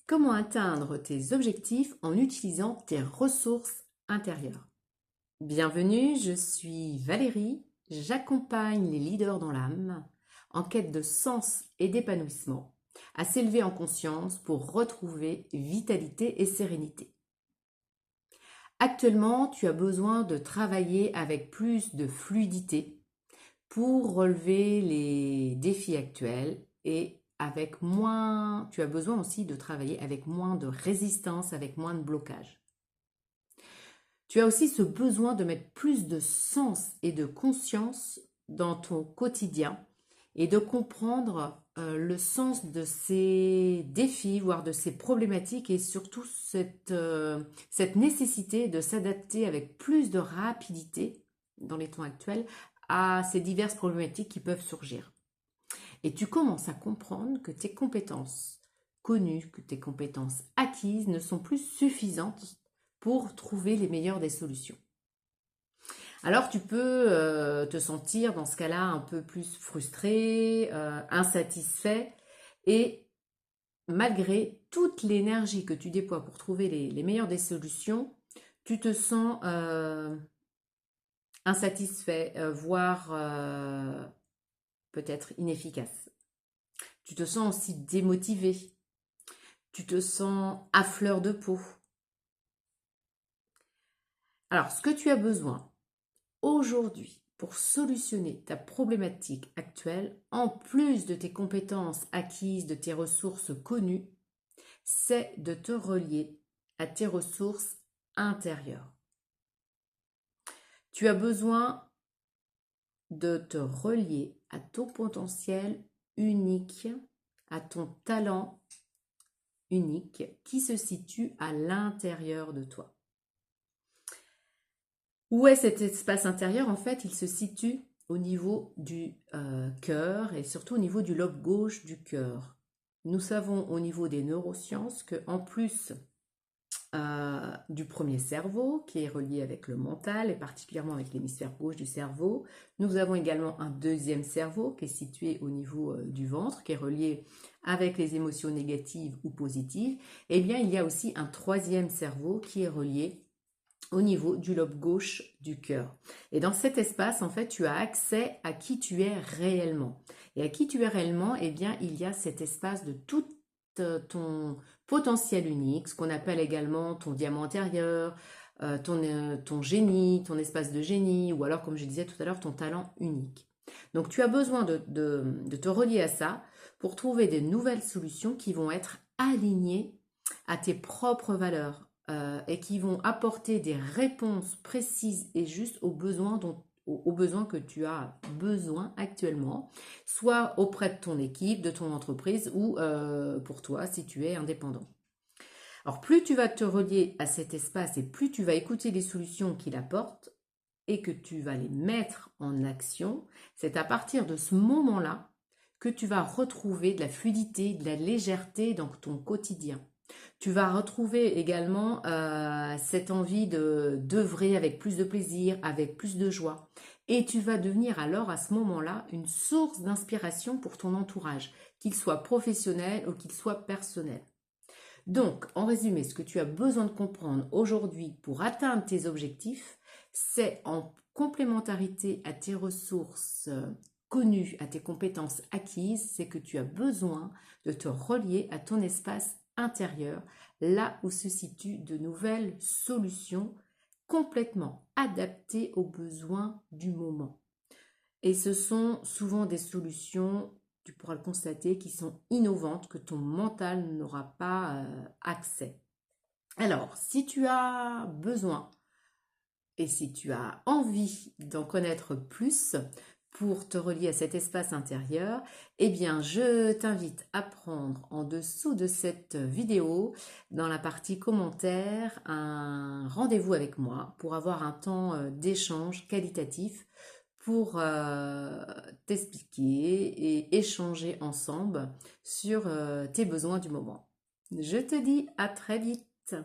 Comment atteindre tes objectifs en utilisant tes ressources intérieures? Bienvenue, je suis Valérie, j'accompagne les leaders dans l'âme en quête de sens et d'épanouissement à s'élever en conscience pour retrouver vitalité et sérénité. Actuellement, tu as besoin de travailler avec plus de fluidité pour relever les défis actuels et avec moins, tu as besoin aussi de travailler avec moins de résistance, avec moins de blocage. Tu as aussi ce besoin de mettre plus de sens et de conscience dans ton quotidien et de comprendre le sens de ces défis, voire de ces problématiques et surtout cette nécessité de s'adapter avec plus de rapidité dans les temps actuels à ces diverses problématiques qui peuvent surgir. Et tu commences à comprendre que tes compétences connues, que tes compétences acquises ne sont plus suffisantes pour trouver les meilleures des solutions. Alors tu peux te sentir dans ce cas-là un peu plus frustré, insatisfait et malgré toute l'énergie que tu déploies pour trouver les meilleures des solutions, tu te sens insatisfait, voire peut-être inefficace. Tu te sens aussi démotivé, tu te sens à fleur de peau. Alors, ce que tu as besoin aujourd'hui pour solutionner ta problématique actuelle, en plus de tes compétences acquises, de tes ressources connues, c'est de te relier à tes ressources intérieures. Tu as besoin de te relier à ton potentiel unique, à ton talent unique qui se situe à l'intérieur de toi. Où est cet espace intérieur? En fait, il se situe au niveau du cœur et surtout au niveau du lobe gauche du cœur. Nous savons au niveau des neurosciences qu'en plus du premier cerveau qui est relié avec le mental et particulièrement avec l'hémisphère gauche du cerveau, nous avons également un deuxième cerveau qui est situé au niveau du ventre, qui est relié avec les émotions négatives ou positives. Et bien, il y a aussi un troisième cerveau qui est relié au niveau du lobe gauche du cœur. Et dans cet espace, en fait, tu as accès à qui tu es réellement. Et à qui tu es réellement, eh bien, il y a cet espace de tout ton potentiel unique, ce qu'on appelle également ton diamant intérieur, ton génie, ton espace de génie, ou alors, comme je disais tout à l'heure, ton talent unique. Donc, tu as besoin de te relier à ça pour trouver des nouvelles solutions qui vont être alignées à tes propres valeurs, et qui vont apporter des réponses précises et justes aux besoins que tu as besoin actuellement, soit auprès de ton équipe, de ton entreprise ou pour toi si tu es indépendant. Alors plus tu vas te relier à cet espace et plus tu vas écouter les solutions qu'il apporte et que tu vas les mettre en action, c'est à partir de ce moment-là que tu vas retrouver de la fluidité, de la légèreté dans ton quotidien. Tu vas retrouver également cette envie d'œuvrer avec plus de plaisir, avec plus de joie. Et tu vas devenir alors à ce moment-là une source d'inspiration pour ton entourage, qu'il soit professionnel ou qu'il soit personnel. Donc, en résumé, ce que tu as besoin de comprendre aujourd'hui pour atteindre tes objectifs, c'est en complémentarité à tes ressources connues, à tes compétences acquises, c'est que tu as besoin de te relier à ton espace intérieur, là où se situent de nouvelles solutions complètement adaptées aux besoins du moment. Et ce sont souvent des solutions, tu pourras le constater, qui sont innovantes, que ton mental n'aura pas accès. Alors, si tu as besoin et si tu as envie d'en connaître plus pour te relier à cet espace intérieur, eh bien, je t'invite à prendre en dessous de cette vidéo, dans la partie commentaires, un rendez-vous avec moi pour avoir un temps d'échange qualitatif pour t'expliquer et échanger ensemble sur tes besoins du moment. Je te dis à très vite.